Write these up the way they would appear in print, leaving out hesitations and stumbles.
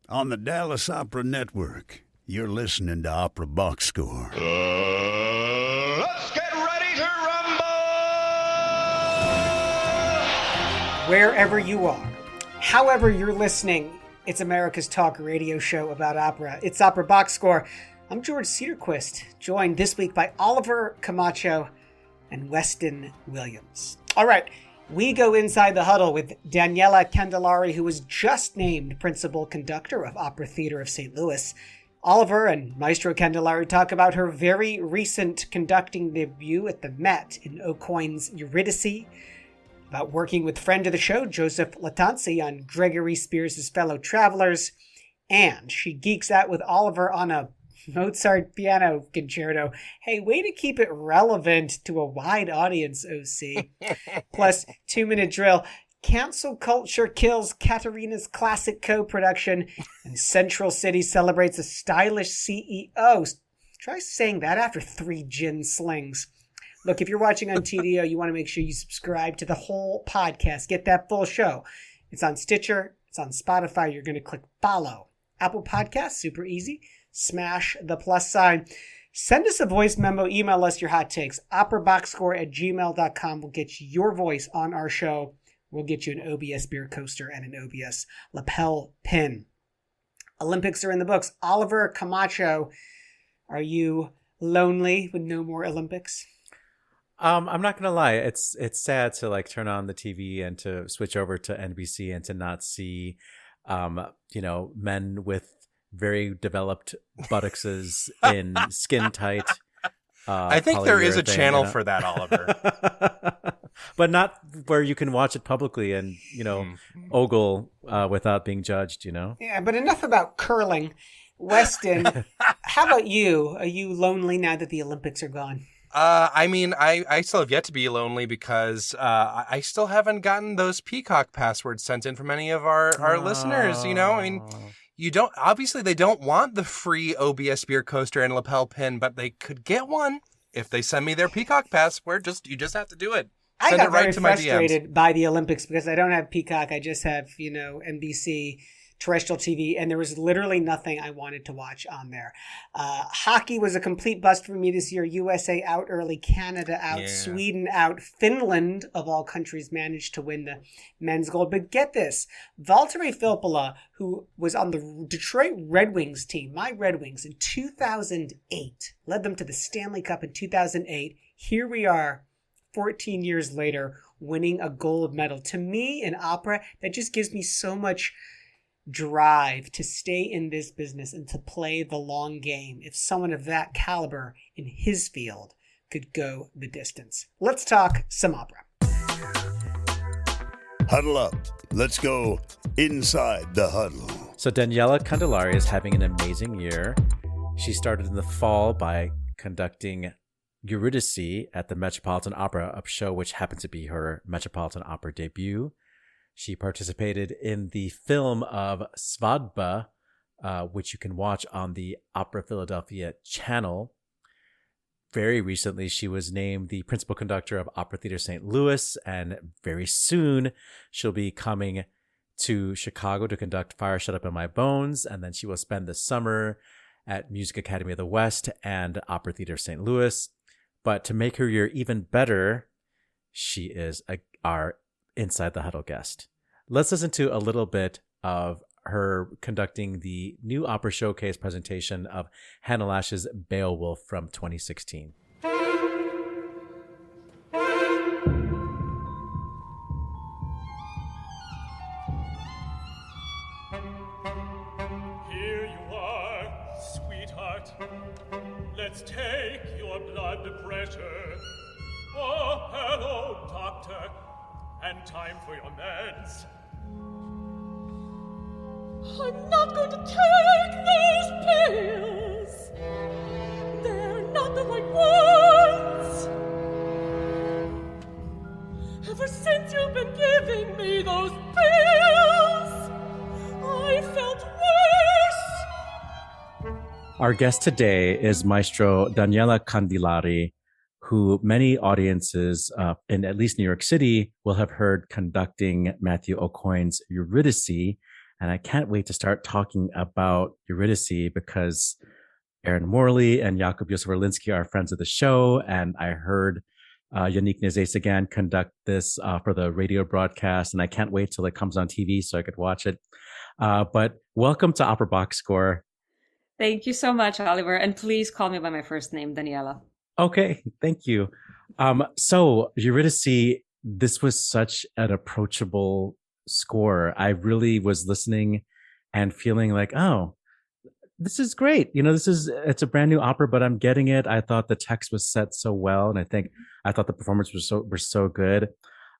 on the Dallas Opera Network. You're listening to operaboxscore. Let's get ready to rumble! Wherever you are, however you're listening, it's America's talk radio show about opera. It's Opera Box Score. I'm George Cedarquist, joined this week by Oliver Camacho and Weston Williams. All right, we go inside the huddle with Daniela Candillari, who was just named principal conductor of Opera Theater of St. Louis. Oliver and Maestro Candillari talk about her very recent conducting debut at the Met in Aucoin's Eurydice, about working with friend of the show, Joseph Latanzi, on Gregory Spears' Fellow Travelers, and she geeks out with Oliver on a Mozart piano concerto. Hey, way to keep it relevant to a wide audience, OC. Plus, 2-minute drill. Cancel culture kills Katherina's classic co-production, and Central City celebrates a stylish CEO. Try saying that after 3 Gin Slings. Look, if you're watching on TDO, you want to make sure you subscribe to the whole podcast. Get that full show. It's on Stitcher. It's on Spotify. You're going to click follow. Apple Podcasts, super easy. Smash the plus sign. Send us a voice memo. Email us your hot takes. operaboxscore@gmail.com will get your voice on our show. We'll get you an OBS beer coaster and an OBS lapel pin. Olympics are in the books. Oliver Camacho, are you lonely with no more Olympics? I'm not gonna lie. It's sad to like turn on the TV and to switch over to NBC and to not see, men with very developed buttocks in skin tight. I think there is a channel for that, Oliver. But not where you can watch it publicly and, ogle without being judged, Yeah, but enough about curling. Weston, how about you? Are you lonely now that the Olympics are gone? I still have yet to be lonely because I still haven't gotten those Peacock passwords sent in from any of our listeners, You don't, obviously they don't want the free OBS beer coaster and lapel pin, but they could get one if they send me their Peacock password. You just have to do it. Send it right to my DMs. I got very frustrated by the Olympics because I don't have Peacock. I just have, NBC terrestrial TV, and there was literally nothing I wanted to watch on there. Hockey was a complete bust for me this year. USA out early, Canada out, Sweden out, Finland, of all countries, managed to win the men's gold. But get this, Valtteri Filppula, who was on the Detroit Red Wings team, my Red Wings, in 2008, led them to the Stanley Cup in 2008. Here we are, 14 years later, winning a gold medal. To me, in opera, that just gives me so much drive to stay in this business and to play the long game if someone of that caliber in his field could go the distance. Let's talk some opera. Huddle up. Let's go inside the huddle. So Daniela Candillari is having an amazing year. She started in the fall by conducting Eurydice at the Metropolitan Opera, a show which happened to be her Metropolitan Opera debut. She participated in the film of Svadba, which you can watch on the Opera Philadelphia channel. Very recently, she was named the principal conductor of Opera Theater St. Louis, and very soon she'll be coming to Chicago to conduct Fire Shut Up in My Bones, and then she will spend the summer at Music Academy of the West and Opera Theater St. Louis. But to make her year even better, she is our Inside the Huddle guest. Let's listen to a little bit of her conducting the new Opera Showcase presentation of Hannah Lash's Beowulf from 2016. Here you are, sweetheart. Let's take your blood pressure. Oh, hello, doctor. And time for your meds. I'm not going to take those pills. They're not the right ones. Ever since you've been giving me those pills, I felt worse. Our guest today is Maestro Daniela Candillari, who many audiences in at least New York City will have heard conducting Matthew Aucoin's Eurydice And I can't wait to start talking about Eurydice because Aaron Morley and Jakub Józef are friends of the show. And I heard Yannick Nézet-Séguin conduct this for the radio broadcast. And I can't wait till it comes on TV so I could watch it. But welcome to Opera Box Score. Thank you so much, Oliver. And please call me by my first name, Daniela. Okay, thank you. So Eurydice, this was such an approachable score. I really was listening and feeling like, oh, this is great. It's a brand new opera, but I'm getting it. I thought the text was set so well. And I thought the performance were so good.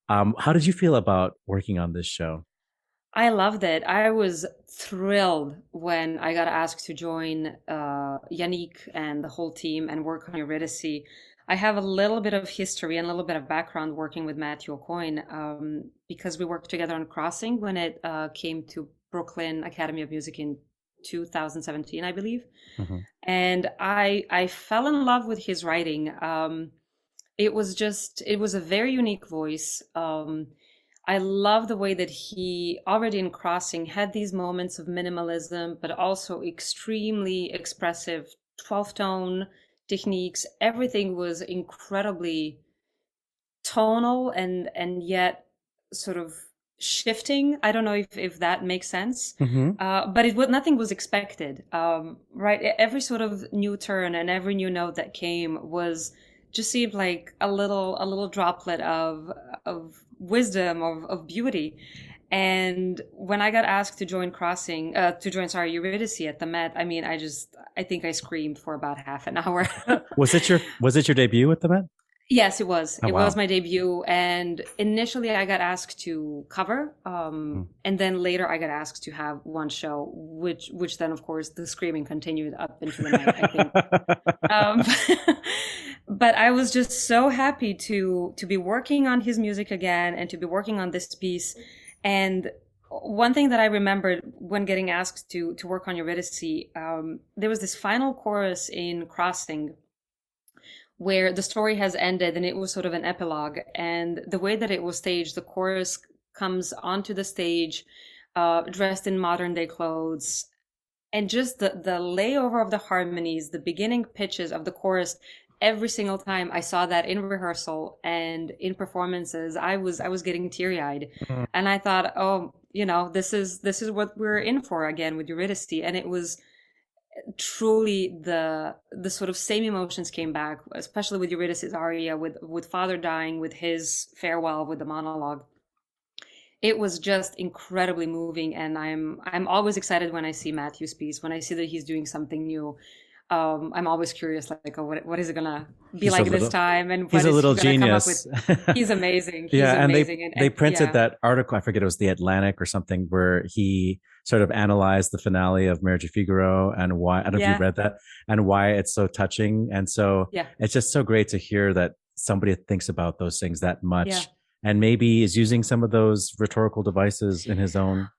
How did you feel about working on this show? I loved it. I was thrilled when I got asked to join Yannick and the whole team and work on Eurydice. I have a little bit of history and a little bit of background working with Matthew Aucoin because we worked together on Crossing when it came to Brooklyn Academy of Music in 2017, I believe. Mm-hmm. And I fell in love with his writing. It was a very unique voice. I love the way that he already in Crossing had these moments of minimalism, but also extremely expressive 12-tone techniques. Everything was incredibly tonal and yet sort of shifting. I don't know if that makes sense, mm-hmm. But nothing was expected, right? Every sort of new turn and every new note that came just seemed like a little droplet of wisdom, of beauty. And when I got asked to join Eurydice at the Met, I mean, I think I screamed for about half an hour. Was it your debut at the Met? Yes, it was. Oh, it wow. was my debut. And initially I got asked to cover. And then later I got asked to have one show, which then, of course, the screaming continued up into the night, I think. But I was just so happy to be working on his music again and to be working on this piece. And one thing that I remembered when getting asked to work on Eurydice, there was this final chorus in Crossing where the story has ended and it was sort of an epilogue. And the way that it was staged, the chorus comes onto the stage dressed in modern day clothes. And just the layover of the harmonies, the beginning pitches of the chorus, every single time I saw that in rehearsal and in performances, I was getting teary-eyed. Mm-hmm. And I thought, oh, this is what we're in for again with Eurydice. And it was truly the sort of same emotions came back, especially with Eurydice's aria, with father dying, with his farewell, with the monologue. It was just incredibly moving, and I'm always excited when I see Matthew's piece, when I see that he's doing something new. I'm always curious, like, oh, what is it gonna be like this time? And he's a little genius. He's amazing. He's amazing. And they printed that article. I forget, it was the Atlantic or something, where he sort of analyzed the finale of Marriage of Figaro and why. I don't know if you read that, and why it's so touching. And so it's just so great to hear that somebody thinks about those things that much. Yeah. And maybe is using some of those rhetorical devices in his own,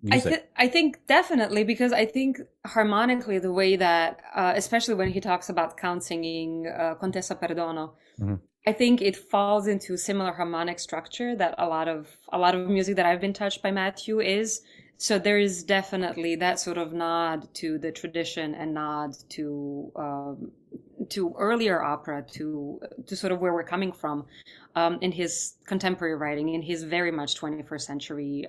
music. I think definitely, because I think harmonically, the way that, especially when he talks about Count singing Contessa Perdono, mm-hmm. I think it falls into similar harmonic structure that a lot of music that I've been touched by Matthew is. So there is definitely that sort of nod to the tradition and nod to earlier opera, to sort of where we're coming from in his contemporary writing, in his very much 21st century,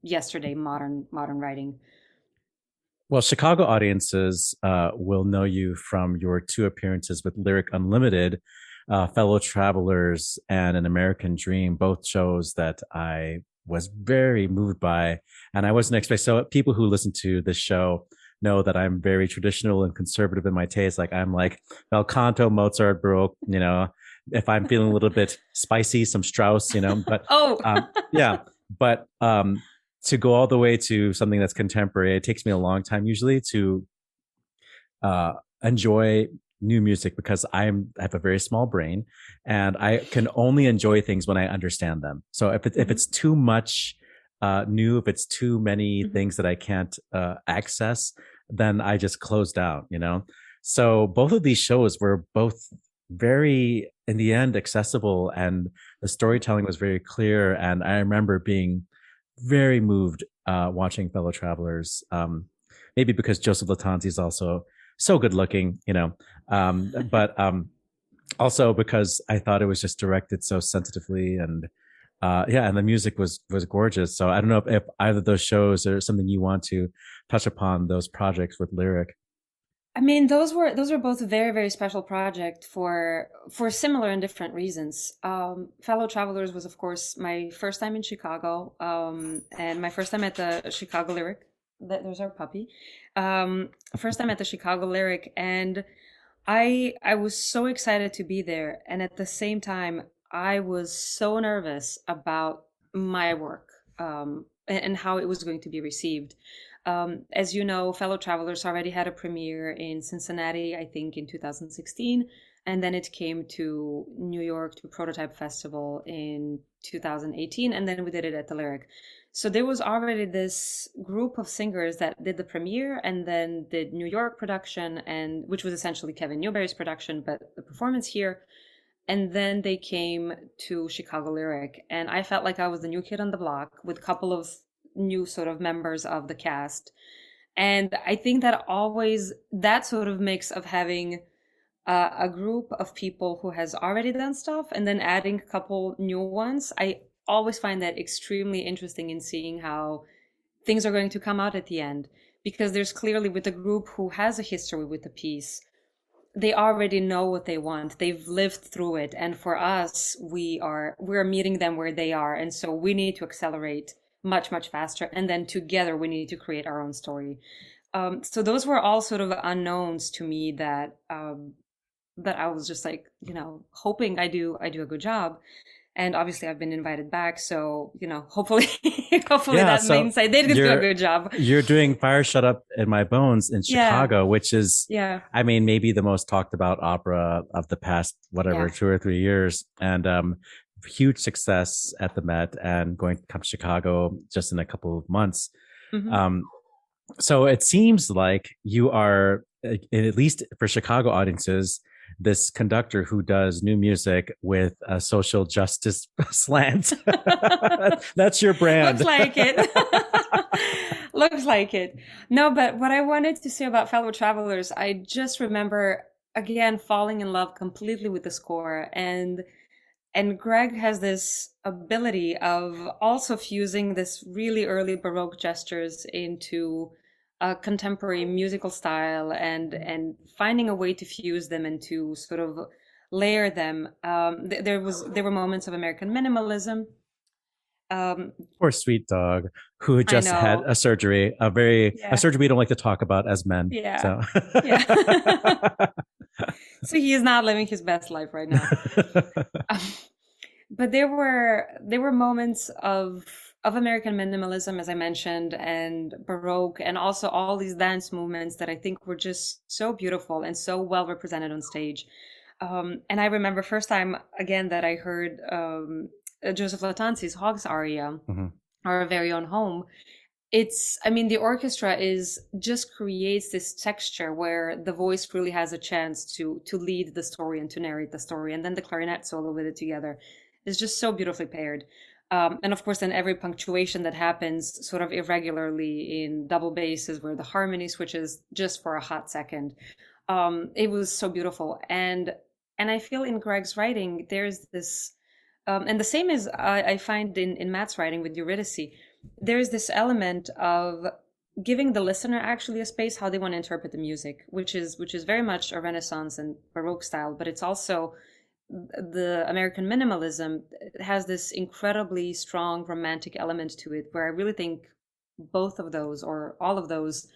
yesterday modern writing. Well, Chicago audiences will know you from your two appearances with Lyric Unlimited, Fellow Travelers, and An American Dream, both shows that I was very moved by, and I wasn't expecting. So people who listen to this show know that I'm very traditional and conservative in my taste. Like, I'm like bel canto, Mozart, Baroque. If I'm feeling a little bit spicy, some Strauss. But But to go all the way to something that's contemporary, it takes me a long time usually to enjoy new music, because I have a very small brain and I can only enjoy things when I understand them. So if it's too much new, if it's too many mm-hmm. things that I can't access, then I just close down, So both of these shows were both very, in the end, accessible, and the storytelling was very clear. And I remember being very moved watching Fellow Travelers. Maybe because Joseph Lattanzi is also so good looking, but also because I thought it was just directed so sensitively, and and the music was gorgeous. So I don't know if either of those shows or something you want to touch upon those projects with Lyric. I mean, those were both very, very special projects for similar and different reasons. Fellow Travelers was, of course, my first time in Chicago, and my first time at the Chicago Lyric. There's our puppy. First time at the Chicago Lyric, and I was so excited to be there, and at the same time, I was so nervous about my work and how it was going to be received. As you know, Fellow Travelers already had a premiere in Cincinnati, I think in 2016, and then it came to New York to Prototype Festival in 2018, and then we did it at the Lyric. So there was already this group of singers that did the premiere and then did New York production, and which was essentially Kevin Newberry's production, but the performance here. And then they came to Chicago Lyric, and I felt like I was the new kid on the block with a couple of new sort of members of the cast. And I think that always that sort of mix of having a group of people who has already done stuff and then adding a couple new ones, I always find that extremely interesting in seeing how things are going to come out at the end, because there's clearly, with a group who has a history with the piece, they already know what they want. They've lived through it. And for us, we're meeting them where they are. And so we need to accelerate much, much faster. And then together we need to create our own story. So those were all sort of unknowns to me that I was just like, hoping I do a good job. And obviously I've been invited back. So, hopefully that means I did do a good job. You're doing Fire Shut Up in My Bones in Chicago, which is, I mean, maybe the most talked about opera of the past, 2 or 3 years. And huge success at the Met, and going to come to Chicago just in a couple of months. Mm-hmm. So it seems like you are, at least for Chicago audiences, this conductor who does new music with a social justice slant. That's your brand. Looks like it. Looks like it. No, but what I wanted to say about Fellow Travelers, I just remember, again, falling in love completely with the score. And Greg has this ability of also fusing this really early Baroque gestures into a contemporary musical style and finding a way to fuse them and to sort of layer them. There were moments of American minimalism. Poor sweet dog who just had a surgery, a surgery we don't like to talk about as men. Yeah. So. Yeah. So he is not living his best life right now. But there were moments of American minimalism, as I mentioned, and Baroque, and also all these dance movements that I think were just so beautiful and so well represented on stage. And I remember first time, again, that I heard Joseph Lattanzi's Hogs aria, Our Very Own Home. The orchestra just creates this texture where the voice really has a chance to lead the story and to narrate the story. And then the clarinet solo with it together is just so beautifully paired. And of course, then every punctuation that happens sort of irregularly in double basses where the harmony switches just for a hot second. It was so beautiful. And I feel in Greg's writing, there's this, and the same as I find in Matt's writing with Eurydice, there's this element of giving the listener actually a space how they want to interpret the music, which is very much a Renaissance and Baroque style, but it's also the American minimalism has this incredibly strong romantic element to it, where I really think both of those or all of those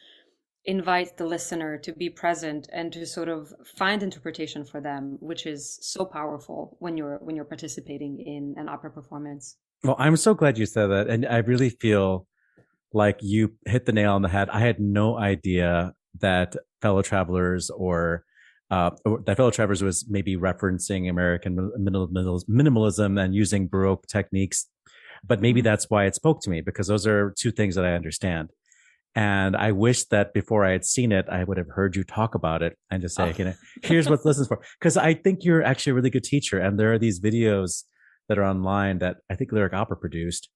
invite the listener to be present and to sort of find interpretation for them, which is so powerful when you're participating in an opera performance. Well, I'm so glad you said that, and I really feel like you hit the nail on the head. I had no idea that Fellow Travelers that Fellow Travelers was maybe referencing American minimalism and using Baroque techniques. But maybe that's why it spoke to me, because those are two things that I understand. And I wish that before I had seen it, I would have heard you talk about it and just say, here's what listens for. Because I think you're actually a really good teacher. And there are these videos that are online that I think Lyric Opera produced,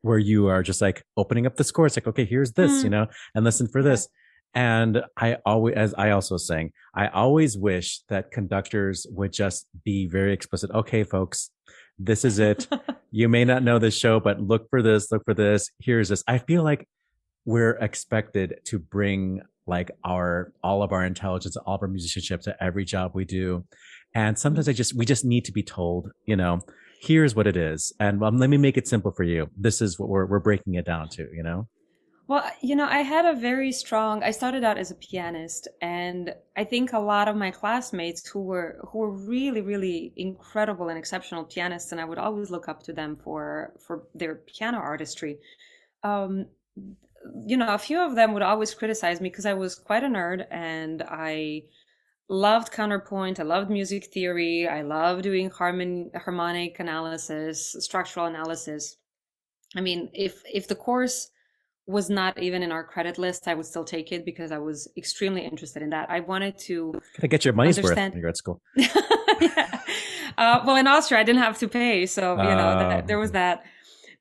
where you are just like opening up the score. It's like, okay, here's this, you know, and listen for this. And I always, as I also sang, I always wish that conductors would just be very explicit. Okay, folks, this is it. You may not know this show, but look for this, look for this. Here's this. I feel like we're expected to bring like all of our intelligence, all of our musicianship to every job we do. And sometimes we just need to be told, you know, here's what it is. And let me make it simple for you. This is what we're breaking it down to, you know? Well, you know, I started out as a pianist, and I think a lot of my classmates who were really, really incredible and exceptional pianists, and I would always look up to them for their piano artistry. You know, a few of them would always criticize me because I was quite a nerd, and I loved counterpoint. I loved music theory. I loved doing harmonic analysis, structural analysis. I mean, if the course was not even in our credit list, I would still take it because I was extremely interested in that. I wanted to gotta get your money's worth when you're at school. Yeah. Well, in Austria, I didn't have to pay, so you know there was that.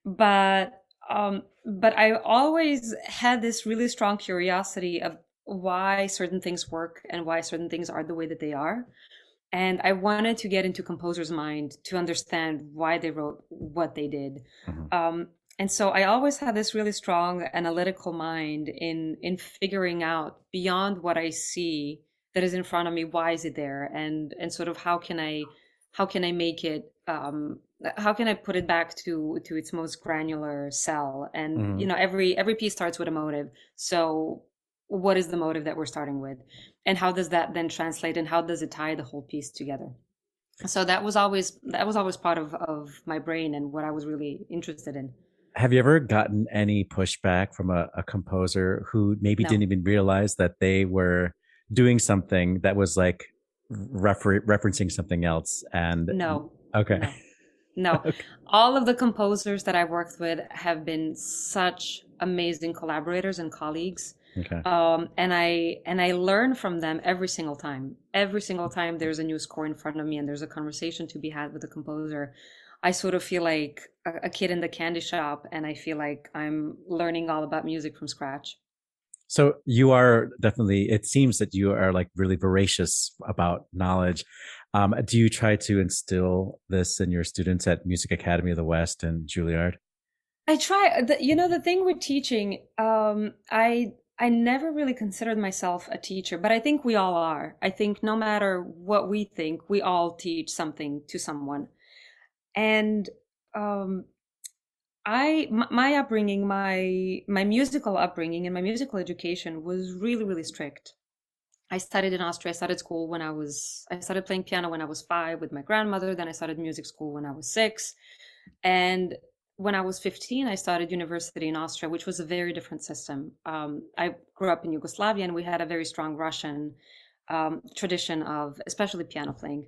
But I always had this really strong curiosity of why certain things work and why certain things are the way that they are. And I wanted to get into composer's mind to understand why they wrote what they did. And so I always had this really strong analytical mind in figuring out beyond what I see that is in front of me, why is it there? And sort of how can I make it, how can I put it back to its most granular cell? And, you know, every piece starts with a motive. So what is the motive that we're starting with? And how does that then translate, and how does it tie the whole piece together? So that was always part of my brain and what I was really interested in. Have you ever gotten any pushback from a composer who maybe didn't even realize that they were doing something that was like referencing something else? And no. Okay. No. Okay. All of the composers that I worked with have been such amazing collaborators and colleagues. Okay. And I learn from them every single time. Every single time there's a new score in front of me and there's a conversation to be had with the composer, I sort of feel like a kid in the candy shop, and I feel like I'm learning all about music from scratch. So you are definitely, it seems that you are like really voracious about knowledge. Do you try to instill this in your students at Music Academy of the West and Juilliard? I try. The thing with teaching, I never really considered myself a teacher, but I think we all are. I think no matter what we think, we all teach something to someone. And my upbringing, my musical upbringing and my musical education was really, really strict. I studied in Austria. I started school I started playing piano when I was 5 with my grandmother. Then I started music school when I was 6. And when I was 15, I started university in Austria, which was a very different system. I grew up in Yugoslavia, and we had a very strong Russian tradition of especially piano playing.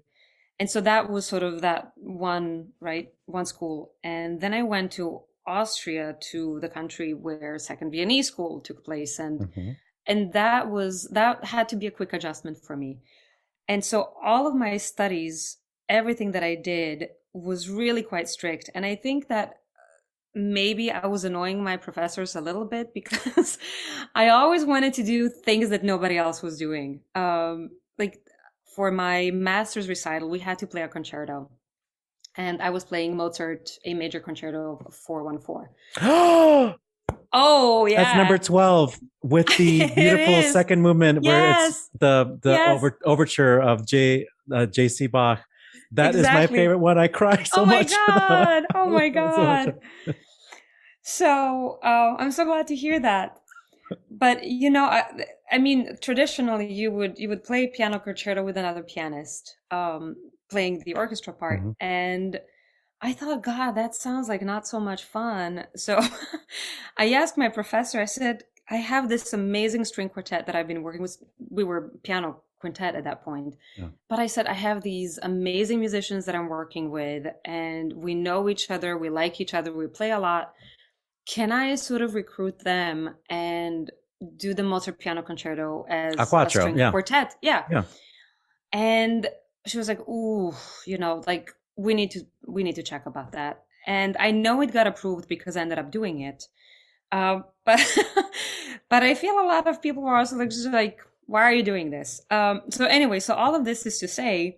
And so that was sort of that one school. And then I went to Austria, to the country where Second Viennese School took place. And that had to be a quick adjustment for me. And so all of my studies, everything that I did was really quite strict. And I think that maybe I was annoying my professors a little bit because I always wanted to do things that nobody else was doing. Like for my master's recital, we had to play a concerto. And I was playing Mozart A Major Concerto 414. Oh, yeah. That's number 12 with the beautiful second movement where it's the overture of J.C. Bach. That is my favorite one. I cry so much. Oh my God. So I'm so glad to hear that. But, you know, I mean, traditionally you would play piano concerto with another pianist playing the orchestra part. And I thought, God, that sounds like not so much fun. So I asked my professor, I said, I have this amazing string quartet that I've been working with. We were piano quintet at that point. Yeah. But I said, I have these amazing musicians that I'm working with, and we know each other, we like each other, we play a lot. Can I sort of recruit them and do the Mozart piano concerto as a string quartet? Yeah. And she was like, ooh, you know, like we need to check about that. And I know it got approved because I ended up doing it. But but I feel a lot of people were also just like, why are you doing this? So anyway, so all of this is to say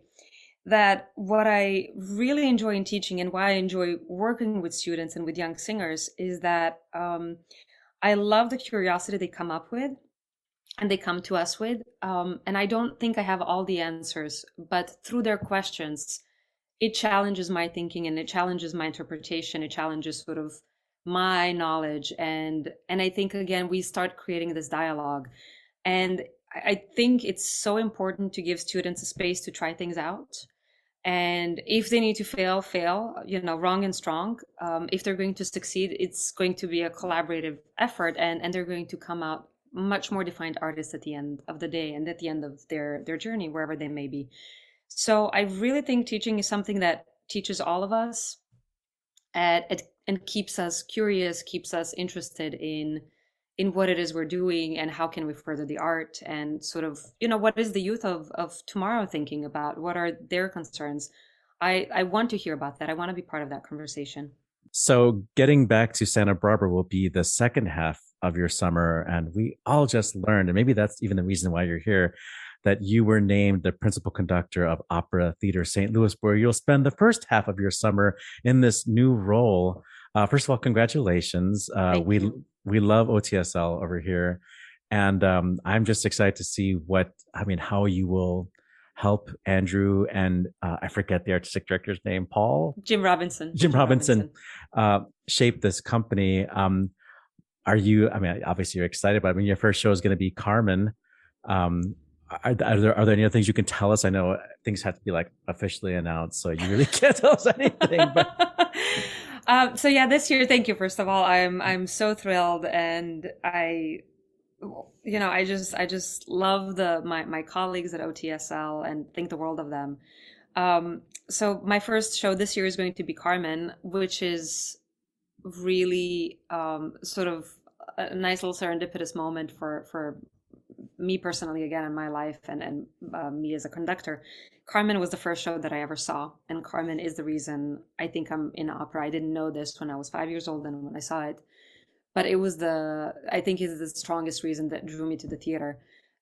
that what I really enjoy in teaching and why I enjoy working with students and with young singers is that I love the curiosity they come up with and they come to us with. And I don't think I have all the answers, but through their questions, it challenges my thinking and it challenges my interpretation. It challenges sort of my knowledge. And I think, again, we start creating this dialogue. And I think it's so important to give students a space to try things out. And if they need to fail, wrong and strong. If they're going to succeed, it's going to be a collaborative effort, and they're going to come out much more defined artists at the end of the day and at the end of their journey, wherever they may be. So I really think teaching is something that teaches all of us and keeps us curious, keeps us interested in what it is we're doing and how can we further the art, and sort of, what is the youth of tomorrow thinking about? What are their concerns? I want to hear about that. I want to be part of that conversation. So getting back to Santa Barbara will be the second half of your summer. And we all just learned, and maybe that's even the reason why you're here, that you were named the principal conductor of Opera Theater St. Louis, where you'll spend the first half of your summer in this new role. First of all, congratulations. We love OTSL over here. And I'm just excited to see how you will help Andrew and I forget the artistic director's name, Jim Robinson, shape this company. Obviously you're excited, but your first show is going to be Carmen. Are there any other things you can tell us? I know things have to be officially announced, so you really can't tell us anything. But so yeah, this year, thank you. First of all, I'm so thrilled, and I just love my colleagues at OTSL and think the world of them. So my first show this year is going to be Carmen, which is really sort of a nice little serendipitous moment for me personally, again, in my life, and me as a conductor. Carmen was the first show that I ever saw, and Carmen is the reason I think I'm in opera. I didn't know this when I was 5 years old and when I saw it, but it was I think is the strongest reason that drew me to the theater.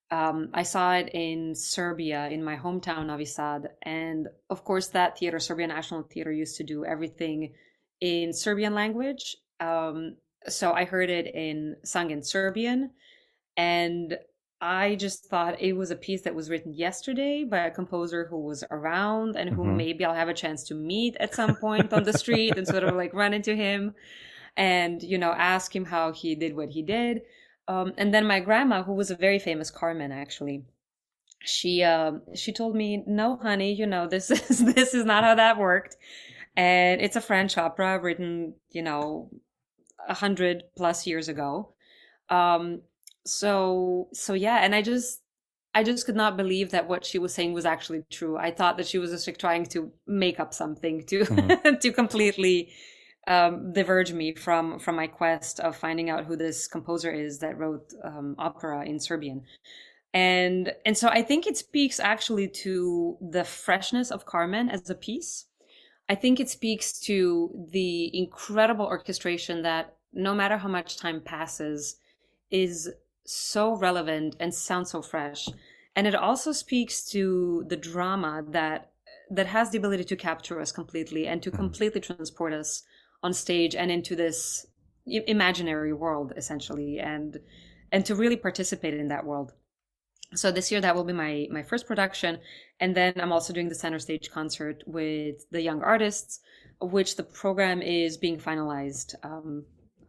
I saw it in Serbia, in my hometown, Novi Sad, and of course that theater, Serbia National Theater, used to do everything in Serbian language. So I heard it sung in Serbian, and I just thought it was a piece that was written yesterday by a composer who was around and who maybe I'll have a chance to meet at some point on the street and sort of run into him and, ask him how he did what he did. And then my grandma, who was a very famous Carmen, actually, she told me, no, honey, this is not how that worked. And it's a French opera written, 100+ years ago. So yeah, and I just could not believe that what she was saying was actually true. I thought that she was just trying to make up something to to completely diverge me from my quest of finding out who this composer is that wrote opera in Serbian. And so I think it speaks actually to the freshness of Carmen as a piece. I think it speaks to the incredible orchestration that, no matter how much time passes, is so relevant and sounds so fresh. And it also speaks to the drama that has the ability to capture us completely and to completely transport us on stage and into this imaginary world, essentially, and to really participate in that world. So this year that will be my first production, and then I'm also doing the center stage concert with the young artists, which the program is being finalized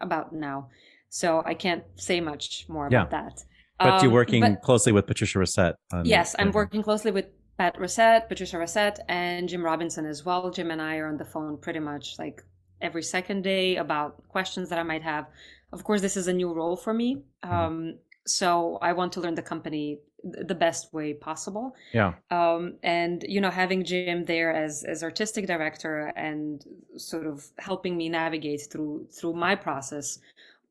about now. So I can't say much more about that. But you're working closely with Patricia Rosette. Yes, I'm working closely with Patricia Rosette, and Jim Robinson as well. Jim and I are on the phone pretty much every second day about questions that I might have. Of course, this is a new role for me. So I want to learn the company the best way possible. Yeah. And, having Jim there as artistic director and sort of helping me navigate through my process,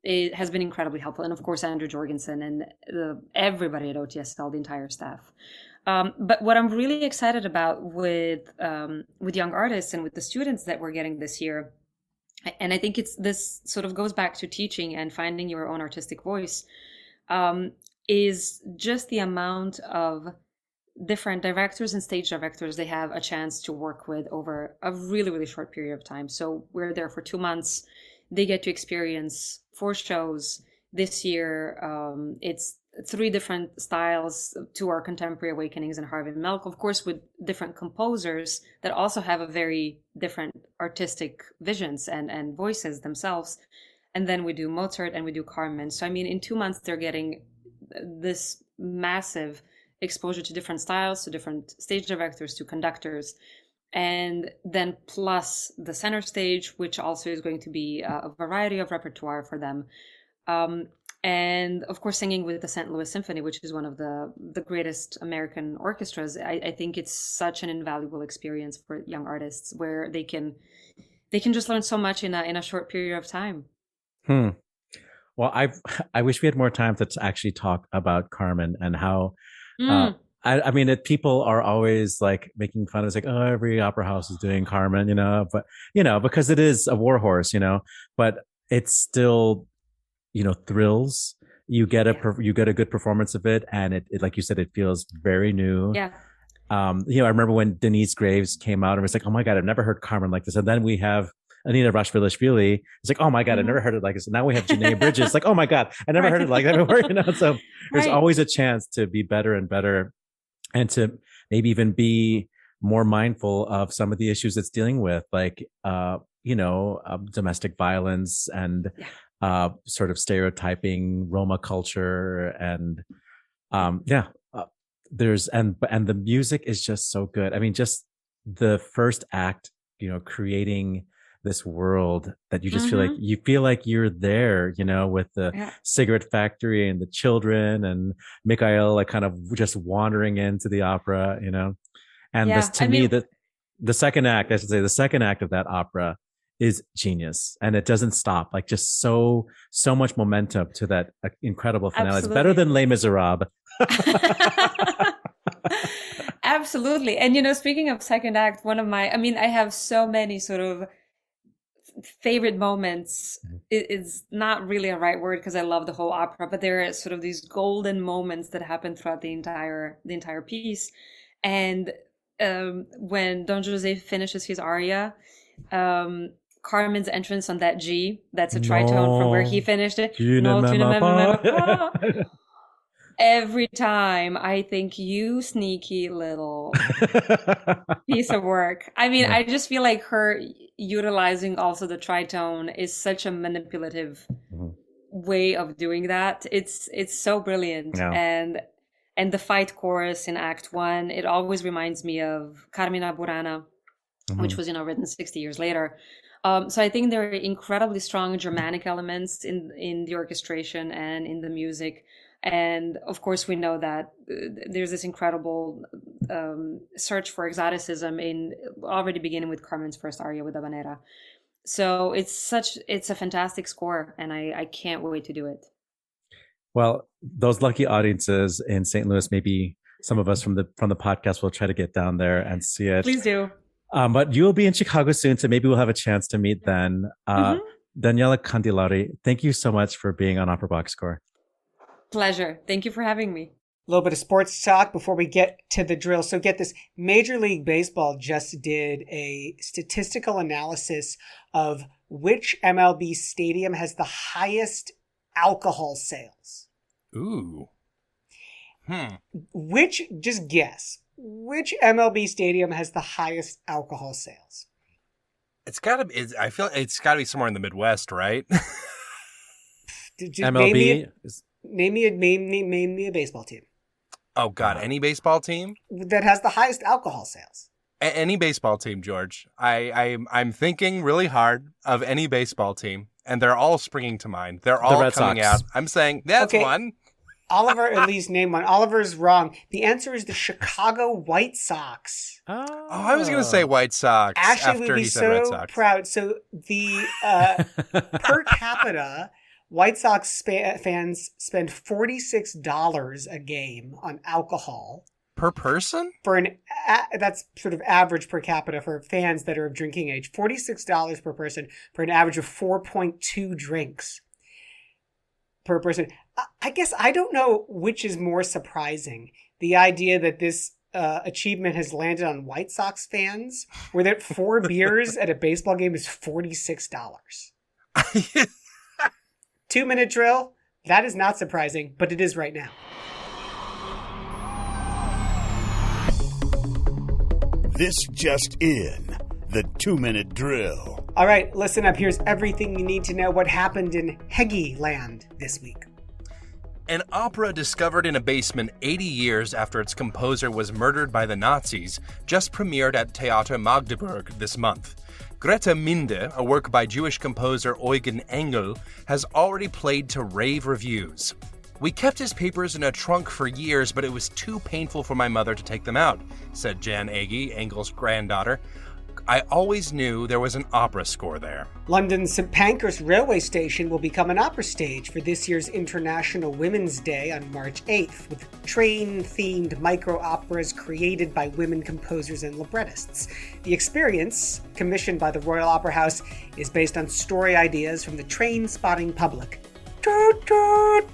it has been incredibly helpful. And of course, Andrew Jorgensen and everybody at OTSL, the entire staff. But what I'm really excited about with young artists and with the students that we're getting this year and I think this sort of goes back to teaching and finding your own artistic voice, is just the amount of different directors and stage directors they have a chance to work with over a really, really short period of time. So we're there for 2 months. They get to experience 4 shows. This year, it's 3 different styles, 2 are Contemporary Awakenings and Harvey Milk, of course, with different composers that also have a very different artistic visions and voices themselves. And then we do Mozart and we do Carmen. So, I mean, in 2 months, they're getting this massive exposure to different styles, to different stage directors, to conductors, and then plus the center stage, which also is going to be a variety of repertoire for them. And of course, singing with the St. Louis Symphony, which is one of the greatest American orchestras. I think it's such an invaluable experience for young artists where they can just learn so much in a short period of time. Well, I wish we had more time to actually talk about Carmen and how. I mean, people are always like making fun of it's like, oh, every opera house is doing Carmen, but because it is a war horse, but it's still, thrills. You get a good performance of it, and it like you said, it feels very new. Yeah. I remember when Denise Graves came out and was like, oh my God, I've never heard Carmen like this. And then we have Anita Rashvilashvili. It's like, oh my God, I never heard it like this. And now we have Janae Bridges. Like, oh my God, I never heard it like that before. So there's always a chance to be better and better, and to maybe even be more mindful of some of the issues it's dealing with, like, domestic violence and sort of stereotyping Roma culture. And there's, and the music is just so good. I mean, just the first act, creating this world that you just feel like you're there, with the cigarette factory and the children and Mikhail like kind of just wandering into the opera, and the second act, I should say, the second act of that opera is genius, and it doesn't stop. Like just so much momentum to that incredible finale. Absolutely. It's better than Les Miserables. Absolutely. And speaking of second act, I have so many sort of favorite moments. Is not really a right word because I love the whole opera, but there are sort of these golden moments that happen throughout the entire piece. And when Don Jose finishes his aria, Carmen's entrance on that G, that's a tritone from where he finished it. Every time I think, you sneaky little piece of work. I mean, I just feel like her utilizing also the tritone is such a manipulative way of doing that. It's so brilliant. And the fight chorus in Act 1, it always reminds me of Carmina Burana, which was written 60 years later. So I think there are incredibly strong Germanic elements in the orchestration and in the music. And of course, we know that there's this incredible search for exoticism already beginning with Carmen's first aria with Habanera. So it's a fantastic score, and I can't wait to do it. Well, those lucky audiences in St. Louis, maybe some of us from the podcast will try to get down there and see it. Please do. But you'll be in Chicago soon, so maybe we'll have a chance to meet then. Daniela Candillari, thank you so much for being on Opera Box Score. Pleasure. Thank you for having me. A little bit of sports talk before we get to the drill. So get this, Major League Baseball just did a statistical analysis of which MLB stadium has the highest alcohol sales. Ooh. Just guess, which MLB stadium has the highest alcohol sales? It's gotta be, I feel it's gotta be somewhere in the Midwest, right? MLB? Name me a baseball team. Oh God, any baseball team that has the highest alcohol sales. Any baseball team, George. I'm thinking really hard of any baseball team, and they're all springing to mind. They're all coming out. I'm saying that's one. Oliver, at least name one. Oliver's wrong. The answer is the Chicago White Sox. Oh, I was going to say White Sox. Actually, after we'd be he said Red so Sox. proud. So the per capita, White Sox fans spend $46 a game on alcohol. per person? That's sort of average per capita for fans that are of drinking age. $46 per person for an average of 4.2 drinks per person. I guess I don't know which is more surprising. The idea that this achievement has landed on White Sox fans, where that 4 beers at a baseball game is $46. 2-minute drill, that is not surprising, but it is right now. This just in, the 2-minute drill. All right, listen up. Here's everything you need to know what happened in Heggie land this week. An opera discovered in a basement 80 years after its composer was murdered by the Nazis just premiered at Theater Magdeburg this month. Grete Minde, a work by Jewish composer Eugen Engel, has already played to rave reviews. "We kept his papers in a trunk for years, but it was too painful for my mother to take them out," said Jan Agi, Engel's granddaughter. "I always knew there was an opera score there." London's St Pancras railway station will become an opera stage for this year's International Women's Day on March 8th, with train-themed micro-operas created by women composers and librettists. The experience, commissioned by the Royal Opera House, is based on story ideas from the train-spotting public. Toot toot!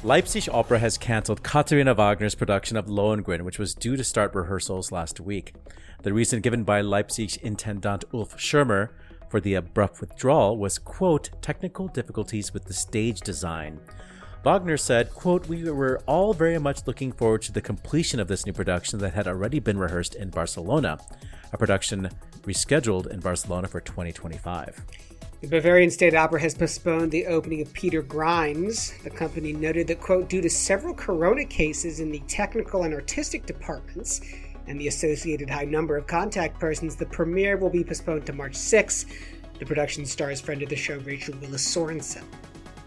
Leipzig Opera has cancelled Katherina Wagner's production of Lohengrin, which was due to start rehearsals last week. The reason given by Leipzig's intendant Ulf Schirmer for the abrupt withdrawal was, quote, technical difficulties with the stage design. Wagner said, quote, "We were all very much looking forward to the completion of this new production that had already been rehearsed in Barcelona, a production rescheduled in Barcelona for 2025. The Bavarian State Opera has postponed the opening of Peter Grimes. The company noted that, quote, due to several corona cases in the technical and artistic departments and the associated high number of contact persons, the premiere will be postponed to March 6. The production stars friend of the show Rachel Willis Sorensen.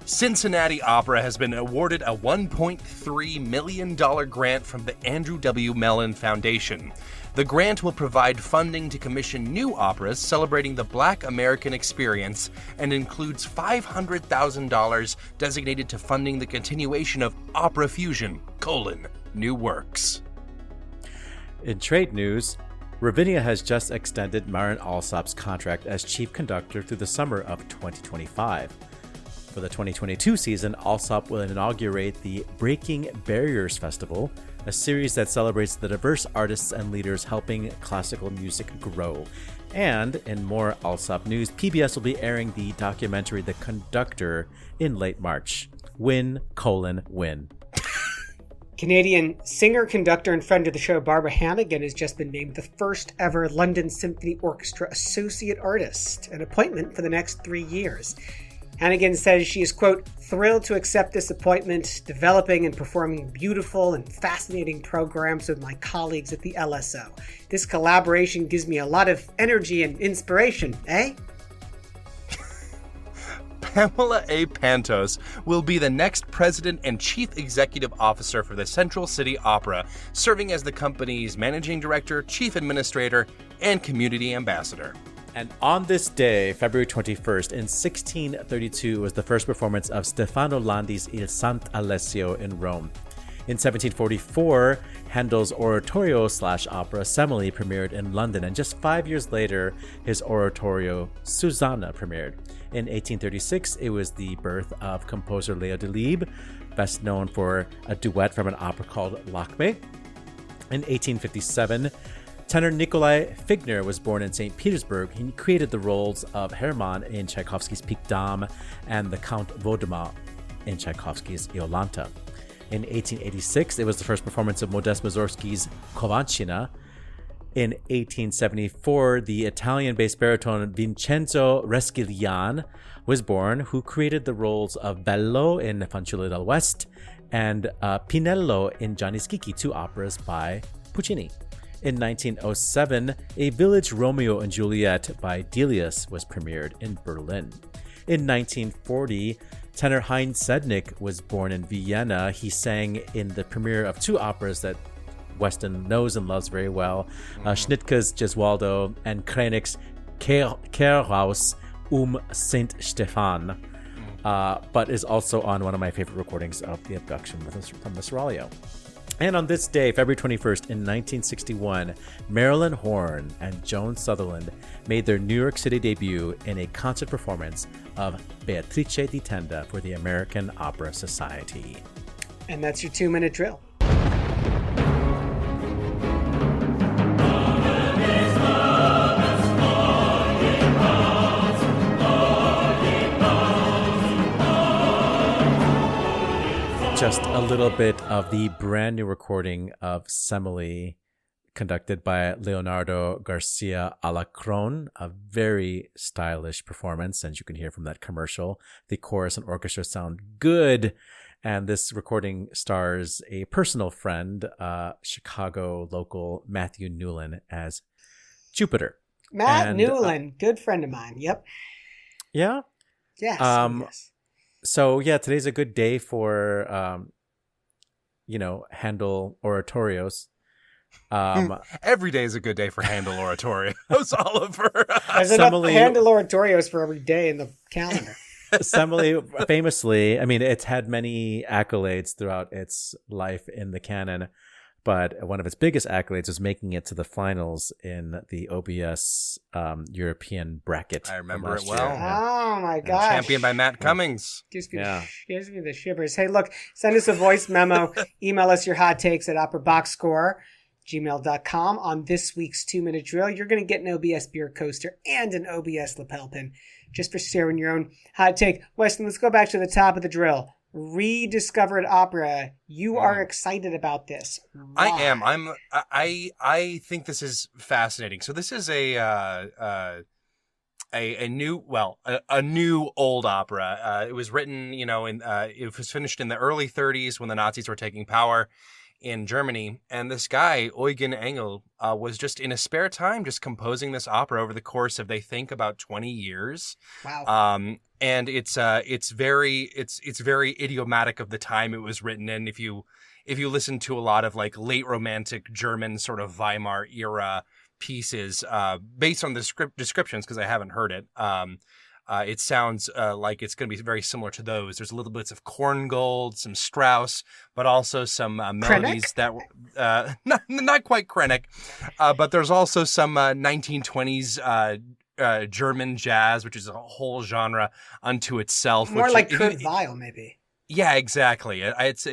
Cincinnati Opera has been awarded a $1.3 million grant from the Andrew W. Mellon Foundation. The grant will provide funding to commission new operas celebrating the Black American experience and includes $500,000 designated to funding the continuation of Opera Fusion, new works. In trade news, Ravinia has just extended Maren Alsop's contract as chief conductor through the summer of 2025. For the 2022 season, Alsop will inaugurate the Breaking Barriers Festival, a series that celebrates the diverse artists and leaders helping classical music grow. And in more Alsop news, PBS will be airing the documentary The Conductor in late March. Win. Canadian singer, conductor, and friend of the show Barbara Hannigan has just been named the first ever London Symphony Orchestra Associate Artist, an appointment for the next 3 years. Hannigan says she is, quote, thrilled to accept this appointment, developing and performing beautiful and fascinating programs with my colleagues at the LSO. This collaboration gives me a lot of energy and inspiration, eh? Pamela A. Pantos will be the next president and chief executive officer for the Central City Opera, serving as the company's managing director, chief administrator, and community ambassador. And on this day, February 21st, in 1632, was the first performance of Stefano Landi's Il Sant'Alessio in Rome. In 1744, Handel's oratorio/opera Semele premiered in London, and just 5 years later, his oratorio Susanna premiered. In 1836, it was the birth of composer Leo Delibes, best known for a duet from an opera called Lakme. In 1857, tenor Nikolai Figner was born in St. Petersburg. He created the roles of Hermann in Tchaikovsky's Pique Dame and the Count Vodemar in Tchaikovsky's Iolanta. In 1886, it was the first performance of Modest Mussorgsky's Kovanchina. In 1874, the Italian-based baritone Vincenzo Resquillian was born, who created the roles of Bello in Fanciullo del West and Pinello in Gianni Schicchi, 2 operas by Puccini. In 1907, A Village Romeo and Juliet by Delius was premiered in Berlin. In 1940, tenor Heinz Sedgwick was born in Vienna. He sang in the premiere of 2 operas that Weston knows and loves very well, Schnittke's Gesualdo and Krenek's Kehrhaus St. Stephan, but is also on one of my favorite recordings of The Abduction from the Seraglio. And on this day, February 21st, in 1961, Marilyn Horne and Joan Sutherland made their New York City debut in a concert performance of Beatrice di Tenda for the American Opera Society. And that's your 2-minute drill. Just a little bit of the brand new recording of Semele, conducted by Leonardo Garcia Alacron, a very stylish performance, and you can hear from that commercial. The chorus and orchestra sound good, and this recording stars a personal friend, Chicago local Matthew Newland as Jupiter. Newland, good friend of mine. Yep. Yeah? Yes. Yes. So yeah, today's a good day for, Handel oratorios. Every day is a good day for Handel oratorios, Oliver. There's enough Handel oratorios for every day in the calendar. Semele, famously, it's had many accolades throughout its life in the canon, but one of its biggest accolades was making it to the finals in the OBS European bracket. I remember it well. Oh my gosh. Championed by Matt Cummings. Gives me the shivers. Hey, look, send us a voice memo. Email us your hot takes at operaboxscore@gmail.com. On this week's 2-minute drill, you're going to get an OBS beer coaster and an OBS lapel pin just for sharing your own hot take. Weston, let's go back to the top of the drill. Rediscovered opera. You are excited about this. Why? I am. I think this is fascinating. So this is a new old opera. It was written, it was finished in the early 30s when the Nazis were taking power in Germany, and this guy Eugen Engel was just in his spare time just composing this opera over the course of, they think, about 20 years. Wow. And it's very idiomatic of the time it was written in. If you listen to a lot of like late Romantic German sort of Weimar era pieces, based on the descriptions, because I haven't heard it, it sounds like it's going to be very similar to those. There's a little bits of Korngold, some Strauss, but also some melodies that not quite Krennic, but there's also some 1920s German jazz, which is a whole genre unto itself. More like Kurt Weill, maybe. Yeah, exactly. It's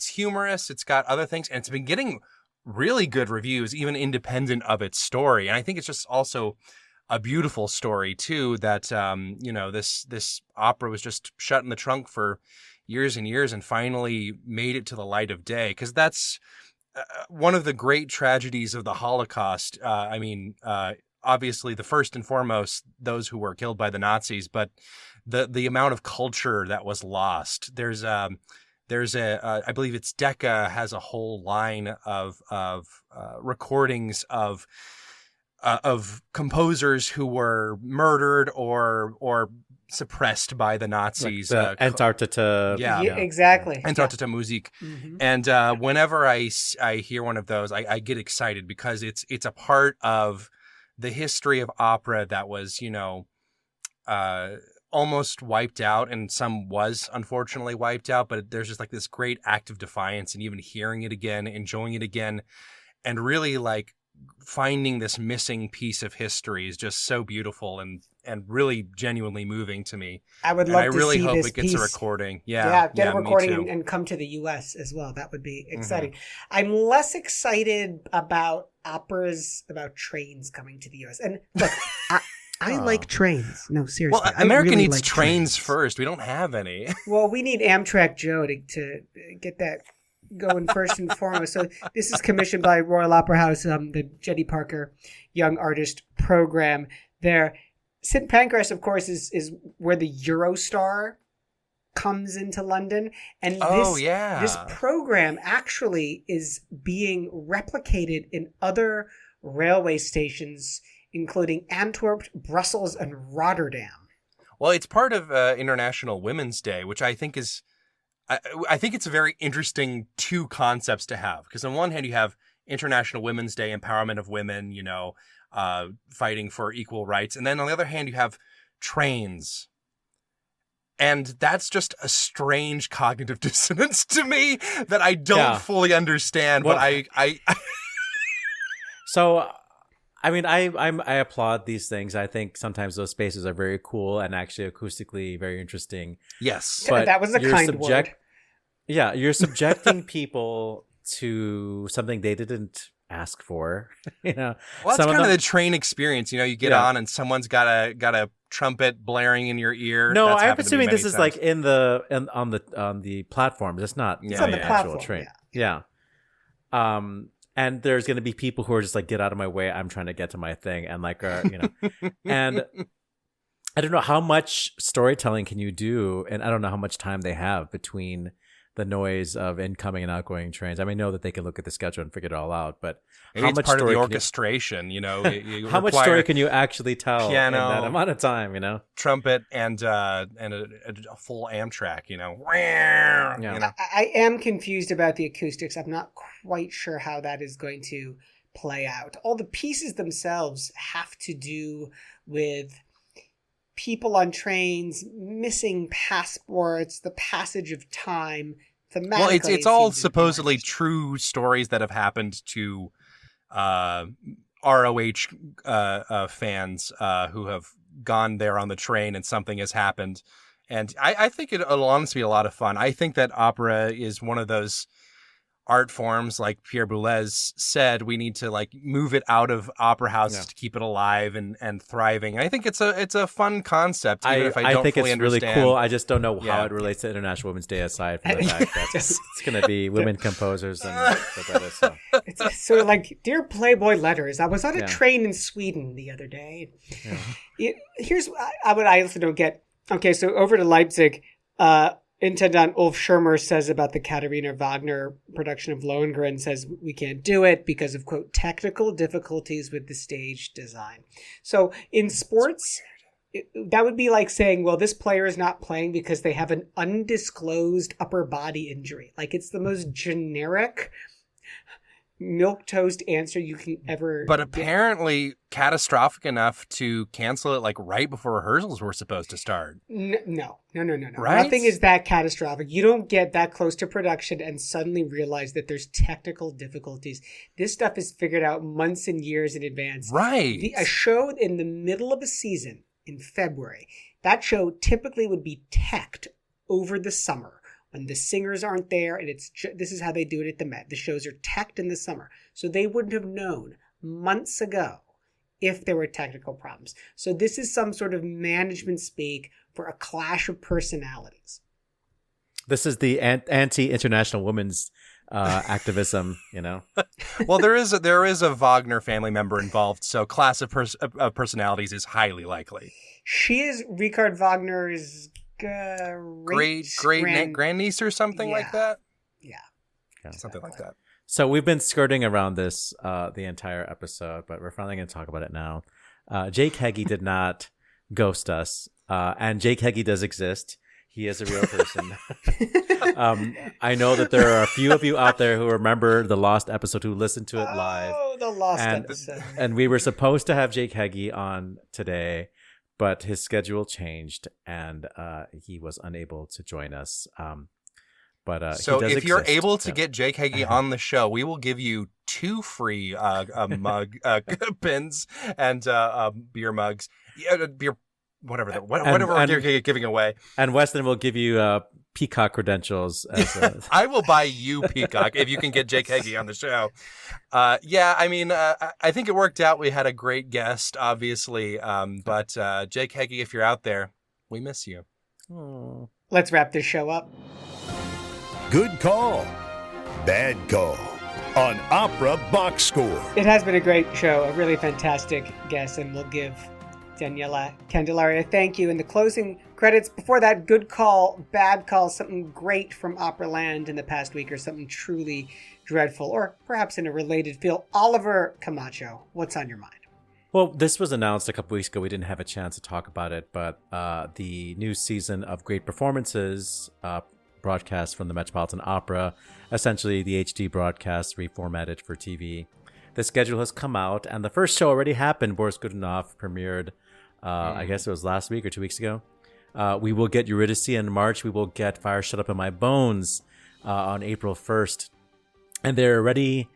humorous. It's got other things, and it's been getting really good reviews, even independent of its story. And I think it's just also a beautiful story too. That this opera was just shut in the trunk for years and years, and finally made it to the light of day. Because that's one of the great tragedies of the Holocaust. Obviously, the first and foremost, those who were killed by the Nazis, but the amount of culture that was lost. There's I believe it's Decca has a whole line of recordings of composers who were murdered or suppressed by the Nazis. Like the Antarctica. Yeah, exactly. Antarctica Musik. Mm-hmm. And whenever I hear one of those, I get excited because it's a part of the history of opera that was, almost wiped out, and some was unfortunately wiped out, but there's just like this great act of defiance, and even hearing it again, enjoying it again, and really like finding this missing piece of history is just so beautiful and really genuinely moving to me. I would love to see this. I really hope it gets piece. a recording. Get a recording and come to the U.S. as well. That would be exciting. Mm-hmm. I'm less excited about operas about trains coming to the U.S. And look, I like trains. No, seriously. Well, America really needs like trains first. We don't have any. Well, we need Amtrak Joe to get that going first and foremost. So this is commissioned by Royal Opera House, the Jetty Parker Young Artist Program there. St. Pancras, of course, is where the Eurostar comes into London. And this program actually is being replicated in other railway stations, including Antwerp, Brussels, and Rotterdam. Well, it's part of International Women's Day, which I think is... I think it's a very interesting two concepts to have, because on one hand you have International Women's Day, empowerment of women, fighting for equal rights, and then on the other hand you have trains. And that's just a strange cognitive dissonance to me that I don't fully understand. Well, but I So, I mean, I applaud these things. I think sometimes those spaces are very cool and actually acoustically very interesting. yes. But that was a kind word. Yeah, you're subjecting people to something they didn't ask for. You know, Well, that's kind of the train experience. You know, you get on and someone's got a trumpet blaring in your ear. No, That's I'm happened to me assuming many this is times. like on the platforms. It's not It's on the actual platform, train. Yeah. And there's going to be people who are just like, get out of my way. I'm trying to get to my thing. And like, you know, and I don't know how much storytelling can you do. And I don't know how much time they have between the noise of incoming and outgoing trains. I mean, I know that they can look at the schedule and figure it all out, but Maybe it's part of the orchestration, you know. You how much story can you actually tell piano, in that amount of time, you know? Trumpet and a full Amtrak, you know. Yeah. You know? I am confused about the acoustics. I'm not quite sure how that is going to play out. All the pieces themselves have to do with people on trains, missing passports, the passage of time. Well, it's all supposedly true stories that have happened to ROH fans who have gone there on the train and something has happened. And I think it'll honestly be a lot of fun. I think that opera is one of those art forms, like Pierre Boulez said, we need to like move it out of opera houses to keep it alive and thriving. I think it's a fun concept, even if I don't think fully it's understand. really cool. I just don't know how it relates to International Women's Day, aside from the fact that it's going to be women composers and librettists. So. It's sort of like, dear Playboy letters, I was on a train in Sweden the other day. Here's what I also don't get. Okay, so over to Leipzig, Intendant Ulf Schirmer says about the Katharina Wagner production of Lohengrin, says we can't do it because of, quote, technical difficulties with the stage design. So in sports, that would be like saying, well, this player is not playing because they have an undisclosed upper body injury. Like, it's the most generic milquetoast answer you can ever But get. apparently catastrophic enough to cancel it like right before rehearsals were supposed to start. No. Right? Nothing is that catastrophic. You don't get that close to production and suddenly realize that there's technical difficulties. This stuff is figured out months and years in advance. Right. A show in the middle of a season in February, that show typically would be teched over the summer. When the singers aren't there, and this is how they do it at the Met. The shows are teched in the summer. So they wouldn't have known months ago if there were technical problems. So this is some sort of management speak for a clash of personalities. This is the anti-International Women's activism, you know? Well, there is a Wagner family member involved, so clash of personalities is highly likely. She is Richard Wagner's great grandniece or something like that. Yeah, something like that. So we've been skirting around this the entire episode, but we're finally going to talk about it now. Jake Heggie did not ghost us, and Jake Heggie does exist. He is a real person. I know that there are a few of you out there who remember the lost episode, who listened to it live. Oh, the lost episode. And we were supposed to have Jake Heggie on today, but his schedule changed and he was unable to join us. But so if you're exist. able to get Jake Heggie on the show, we will give you 2 free mug pins and beer mugs, beer, whatever we're giving away. And Weston will give you Peacock credentials. I will buy you Peacock if you can get Jake Heggie on the show. I mean, I think it worked out. We had a great guest, obviously, but Jake Heggie, if you're out there, we miss you. Oh. Let's wrap this show up. Good call. Bad call on Opera Box Score. It has been a great show, a really fantastic guest, and we'll give Daniela Candillari a thank you. In the closing credits, before that, good call, bad call, something great from Operaland in the past week, or something truly dreadful, or perhaps in a related field. Oliver Camacho, what's on your mind? Well, this was announced a couple weeks ago. We didn't have a chance to talk about it, but the new season of Great Performances broadcast from the Metropolitan Opera, essentially the HD broadcast reformatted for TV. The schedule has come out, and the first show already happened. Boris Godunov premiered, I guess it was last week or 2 weeks ago. We will get Eurydice in March. We will get Fire Shut Up in My Bones on April 1st. And they're already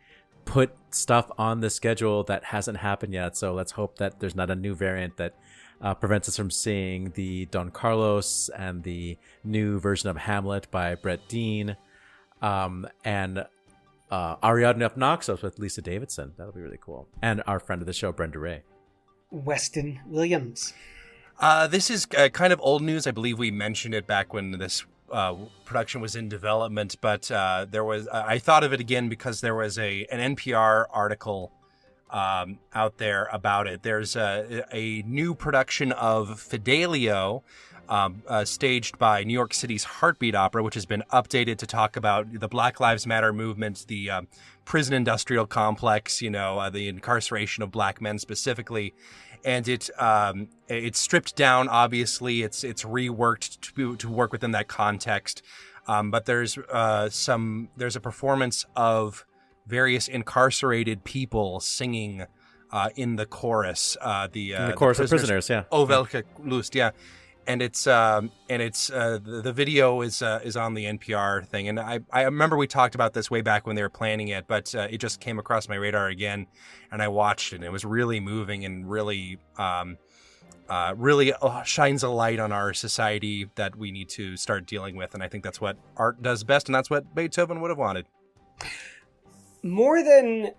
put stuff on the schedule that hasn't happened yet. So let's hope that there's not a new variant that prevents us from seeing the Don Carlos and the new version of Hamlet by Brett Dean. And Ariadne of Naxos with Lisa Davidson. That'll be really cool. And our friend of the show, Brenda Ray. Weston Williams. This is kind of old news. I believe we mentioned it back when this production was in development, but there was I thought of it again because there was an NPR article out there about it. There's a new production of Fidelio, staged by New York City's Heartbeat Opera, which has been updated to talk about the Black Lives Matter movement, the prison industrial complex, the incarceration of black men specifically. And it's stripped down. Obviously, it's reworked to work within that context. But there's a performance of various incarcerated people singing in the chorus. The chorus of prisoners, yeah. O Welke Lust, yeah. And it's the video is on the NPR thing, and I remember we talked about this way back when they were planning it, but it just came across my radar again, and I watched it, and it was really moving and really shines a light on our society that we need to start dealing with, and I think that's what art does best, and that's what Beethoven would have wanted. More than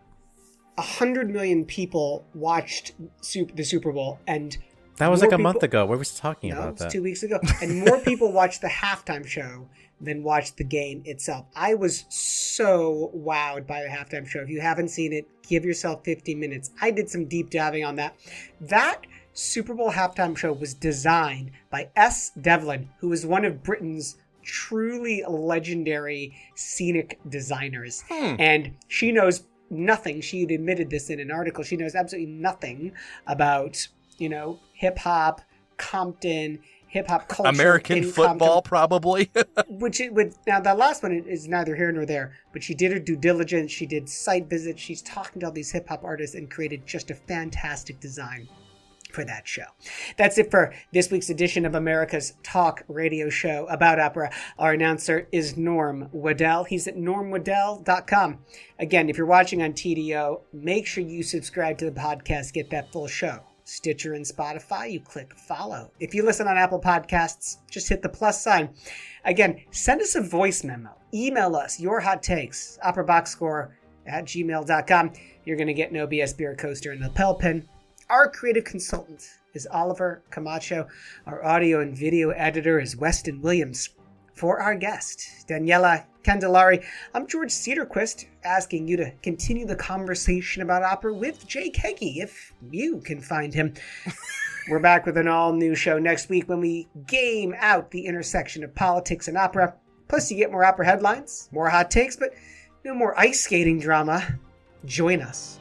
100 million people watched the Super Bowl, and that was like a month ago. What were we talking about that? 2 weeks ago. And more people watched the halftime show than watched the game itself. I was so wowed by the halftime show. If you haven't seen it, give yourself 15 minutes. I did some deep diving on that. That Super Bowl halftime show was designed by S. Devlin, who is one of Britain's truly legendary scenic designers. And she knows nothing. She had admitted this in an article. She knows absolutely nothing about hip hop, Compton, hip hop culture, American football, probably. Now that last one is neither here nor there, but she did her due diligence. She did site visits. She's talking to all these hip hop artists and created just a fantastic design for that show. That's it for this week's edition of America's Talk Radio Show about opera. Our announcer is Norm Waddell. He's at normwaddell.com. Again, if you're watching on TDO, make sure you subscribe to the podcast, get that full show. Stitcher and Spotify, you click follow. If you listen on Apple Podcasts, just hit the plus sign. Again, send us a voice memo. Email us your hot takes, operaboxscore@gmail.com. You're going to get no BS beer coaster and lapel pin. Our creative consultant is Oliver Camacho. Our audio and video editor is Weston Williams. For our guest, Daniela Candillari, I'm George Cedarquist, asking you to continue the conversation about opera with Jay Keggy, if you can find him. We're back with an all-new show next week when we game out the intersection of politics and opera. Plus, you get more opera headlines, more hot takes, but no more ice skating drama. Join us.